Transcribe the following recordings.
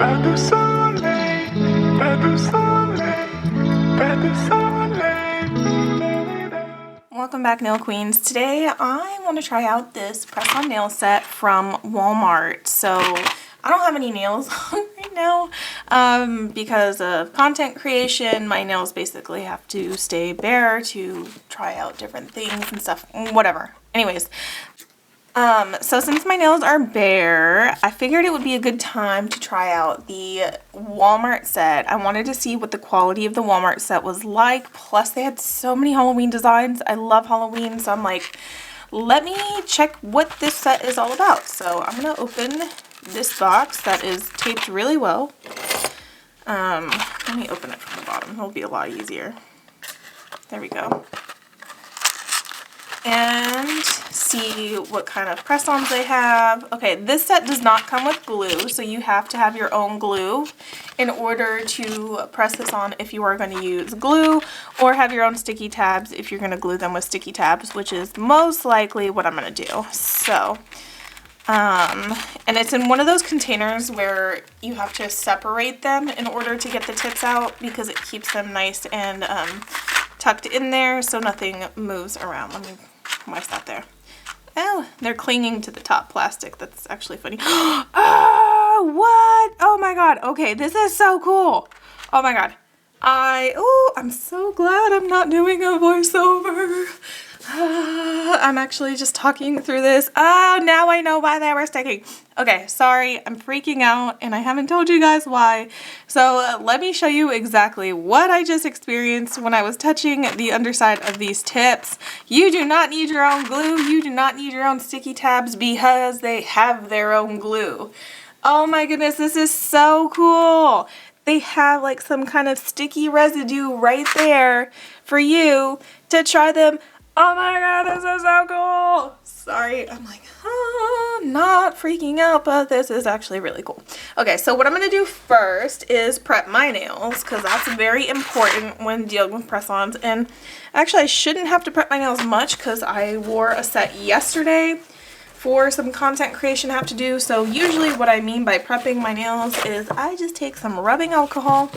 Pas de soleil, pas de soleil, pas de soleil. Welcome back, Nail Queens. Today I want to try out this press-on nail set from Walmart. So I don't have any nails on right now because of content creation. My nails basically have to stay bare to try out different things and stuff, whatever. Anyways, so since my nails are bare, I figured it would be a good time to try out the Walmart set. I wanted to see what the quality of the Walmart set was like. Plus they had so many Halloween designs. I love Halloween, so I'm like, let me check what this set is all about. So I'm gonna open this box that is taped really well. Let me open it from the bottom. It'll be a lot easier. There we go. And see what kind of press-ons they have. Okay, this set does not come with glue, so you have to have your own glue in order to press this on if you are going to use glue, or have your own sticky tabs if you're going to glue them with sticky tabs, which is most likely what I'm going to do. So, and it's in one of those containers where you have to separate them in order to get the tips out because it keeps them nice and tucked in there so nothing moves around. Let me, why is that there? Oh, they're clinging to the top plastic. That's actually funny. Oh, what? Oh my god. Okay, this is so cool. Oh my god. I'm so glad I'm not doing a voiceover. I'm actually just talking through this. Oh, now I know why they were sticking. Okay, sorry, I'm freaking out and I haven't told you guys why. So let me show you exactly what I just experienced when I was touching the underside of these tips. You do not need your own glue. You do not need your own sticky tabs because they have their own glue. Oh my goodness, this is so cool. They have like some kind of sticky residue right there for you to try them. Oh my god, this is so cool. Sorry, I'm like, not freaking out, but this is actually really cool. Okay, so what I'm going to do first is prep my nails because that's very important when dealing with press-ons. And actually, I shouldn't have to prep my nails much because I wore a set yesterday for some content creation I have to do. So usually what I mean by prepping my nails is I just take some rubbing alcohol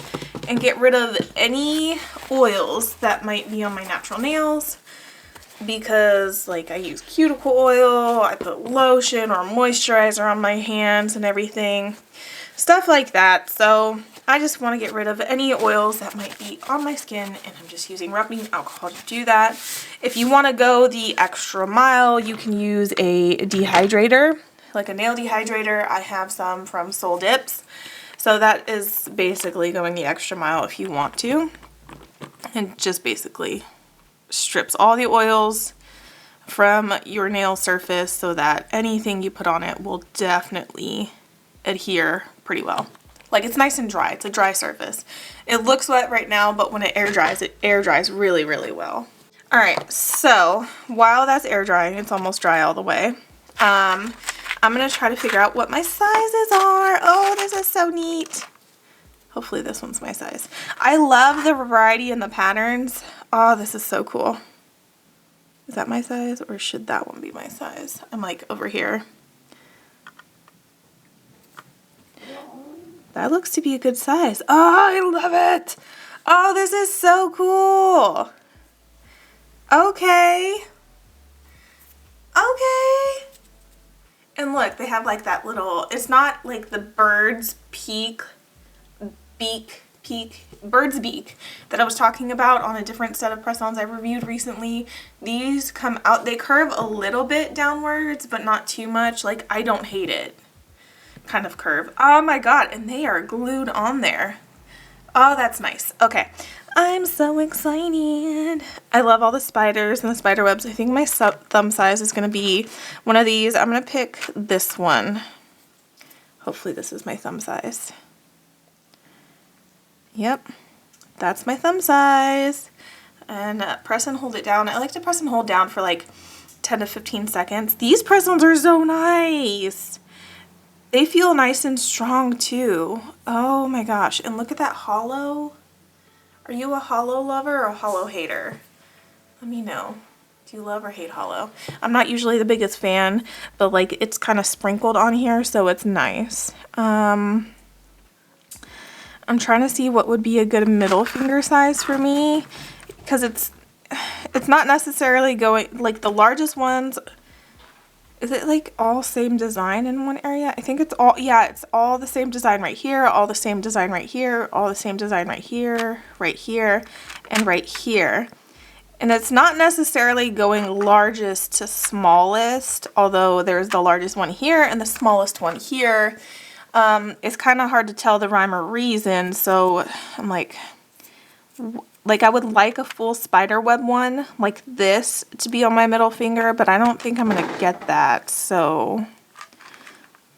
and get rid of any oils that might be on my natural nails. Because like I use cuticle oil, I put lotion or moisturizer on my hands and everything, stuff like that. So I just want to get rid of any oils that might be on my skin, and I'm just using rubbing alcohol to do that. If you want to go the extra mile, you can use a dehydrator, like a nail dehydrator. I have some from Soul Dips, so that is basically going the extra mile if you want to, and just basically strips all the oils from your nail surface so that anything you put on it will definitely adhere pretty well. Like, it's nice and dry. It's a dry surface. It looks wet right now, but when it air dries really, really well. All right, so while that's air drying, it's almost dry all the way. I'm gonna try to figure out what my sizes are. Oh, this is so neat. Hopefully this one's my size. I love the variety in the patterns. Oh, this is so cool. Is that my size or should that one be my size? I'm like over here. That looks to be a good size. Oh, I love it. Oh, this is so cool. Okay. Okay. And look, they have like that little, it's not like the bird's bird's beak that I was talking about on a different set of press-ons I reviewed recently. These come out, they curve a little bit downwards, but not too much. Like, I don't hate it kind of curve. Oh my god, and they are glued on there. Oh, that's nice. Okay, I'm so excited. I love all the spiders and the spider webs. I think my thumb size is going to be one of these. I'm going to pick this one. Hopefully this is my thumb size. Yep, that's my thumb size. And press and hold it down. I like to press and hold down for like 10 to 15 seconds. These press-ons are so nice. They feel nice and strong too. Oh my gosh, and look at that hollow. Are you a hollow lover or a hollow hater? Let me know. Do you love or hate hollow? I'm not usually the biggest fan, but like it's kind of sprinkled on here, so it's nice. I'm trying to see what would be a good middle finger size for me, because it's not necessarily going, like the largest ones, is it like all same design in one area? I think it's all, yeah, it's all the same design right here, all the same design right here, all the same design right here, and right here. And it's not necessarily going largest to smallest, although there's the largest one here and the smallest one here. It's kind of hard to tell the rhyme or reason, so I'm like I would like a full spider web one like this to be on my middle finger, but I don't think I'm going to get that. So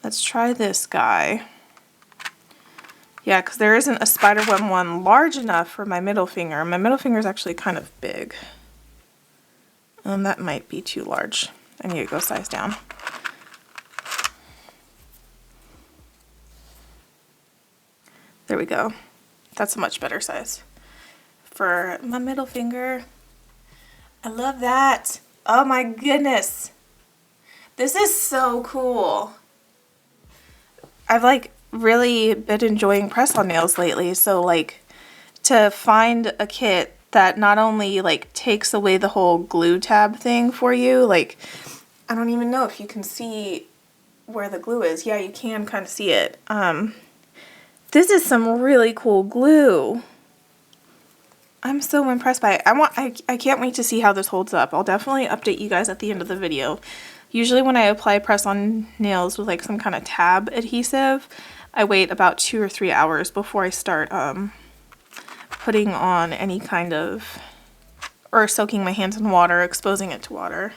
let's try this guy. Yeah, because there isn't a spider web one large enough for my middle finger. My middle finger is actually kind of big. That might be too large. I need to go size down. There we go. That's a much better size for my middle finger. I love that. Oh my goodness. This is so cool. I've like really been enjoying press-on nails lately, so like to find a kit that not only like takes away the whole glue tab thing for you, like I don't even know if you can see where the glue is. Yeah, you can kind of see it. This is some really cool glue. I'm so impressed by it. I can't wait to see how this holds up. I'll definitely update you guys at the end of the video. Usually when I apply press-on nails with like some kind of tab adhesive, I wait about 2 or 3 hours before I start putting on any kind of, or soaking my hands in water, exposing it to water.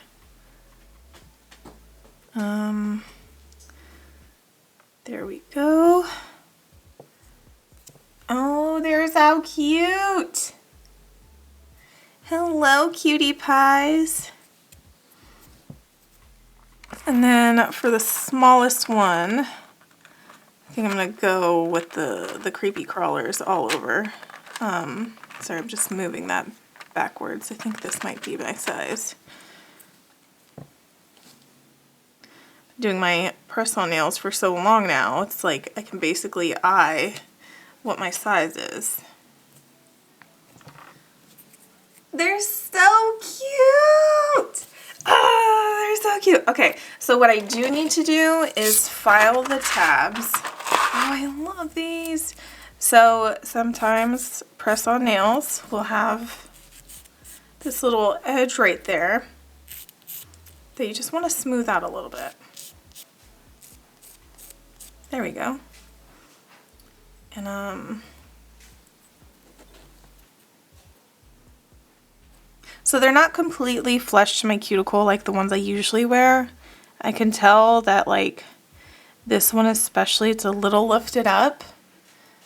There we go. Oh, there's how cute. Hello, cutie pies. And then for the smallest one, I think I'm gonna go with the creepy crawlers all over. Sorry, I'm just moving that backwards. I think this might be my size. Doing my press-on nails for so long now, it's like I can basically eye what my size is. They're so cute! Oh, they're so cute. Okay, so what I do need to do is file the tabs. Oh, I love these. So sometimes press-on nails will have this little edge right there that you just want to smooth out a little bit. There we go. And so they're not completely flush to my cuticle like the ones I usually wear. I can tell that like this one especially, it's a little lifted up,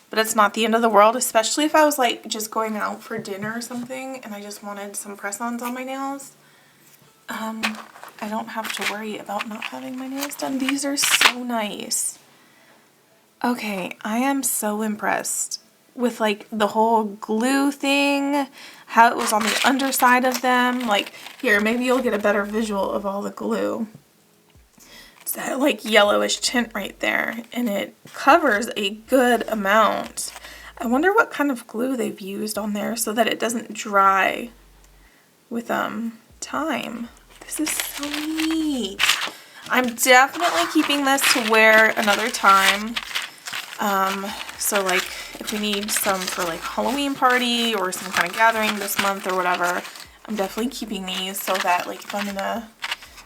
but it's not the end of the world, especially if I was like just going out for dinner or something and I just wanted some press-ons on my nails. I don't have to worry about not having my nails done. These are so nice. Okay, I am so impressed with like the whole glue thing, how it was on the underside of them. Like here, maybe you'll get a better visual of all the glue. It's that like yellowish tint right there, and it covers a good amount. I wonder what kind of glue they've used on there so that it doesn't dry with time. This is so neat. I'm definitely keeping this to wear another time. So like if we need some for like Halloween party or some kind of gathering this month or whatever, I'm definitely keeping these so that like if I'm in a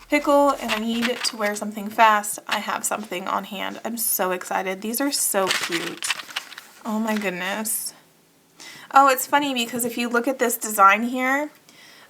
pickle and I need to wear something fast, I have something on hand. I'm so excited. These are so cute. Oh my goodness. Oh, it's funny because if you look at this design here,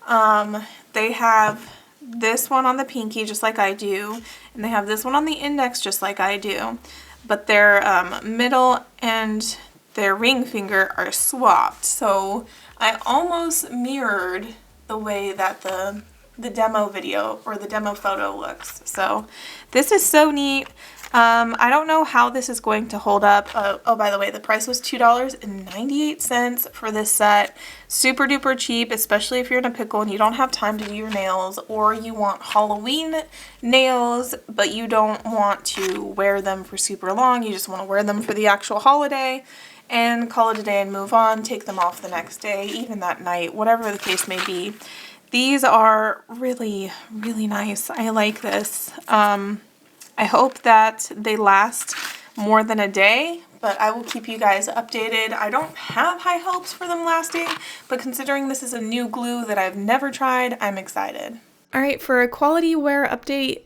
they have this one on the pinky just like I do, and they have this one on the index just like I do. But their middle and their ring finger are swapped. So I almost mirrored the way that the demo video or the demo photo looks. So this is so neat. I don't know how this is going to hold up. Oh, by the way, the price was $2.98 for this set. Super duper cheap, especially if you're in a pickle and you don't have time to do your nails, or you want Halloween nails, but you don't want to wear them for super long. You just want to wear them for the actual holiday and call it a day and move on, take them off the next day, even that night, whatever the case may be. These are really, really nice. I like this. I hope that they last more than a day, but I will keep you guys updated. I don't have high hopes for them lasting, but considering this is a new glue that I've never tried, I'm excited. All right, for a quality wear update,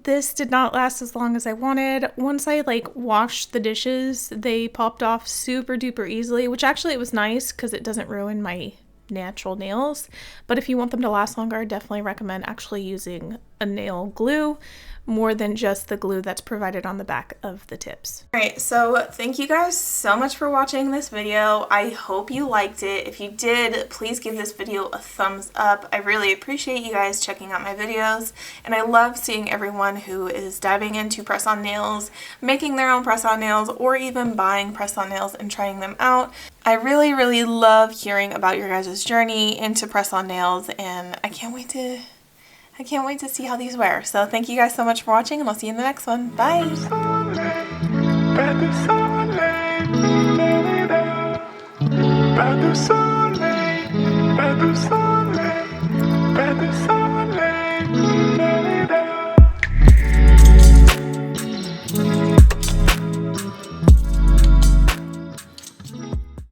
this did not last as long as I wanted. Once I washed the dishes, they popped off super duper easily, which actually it was nice because it doesn't ruin my natural nails. But if you want them to last longer, I definitely recommend actually using a nail glue more than just the glue that's provided on the back of the tips. Alright, so thank you guys so much for watching this video. I hope you liked it. If you did, please give this video a thumbs up. I really appreciate you guys checking out my videos, and I love seeing everyone who is diving into press-on nails, making their own press-on nails, or even buying press-on nails and trying them out. I really, really love hearing about your guys' journey into press-on nails, and I can't wait to see how these wear. So thank you guys so much for watching, and I'll see you in the next one. Bye! Pas de soleil,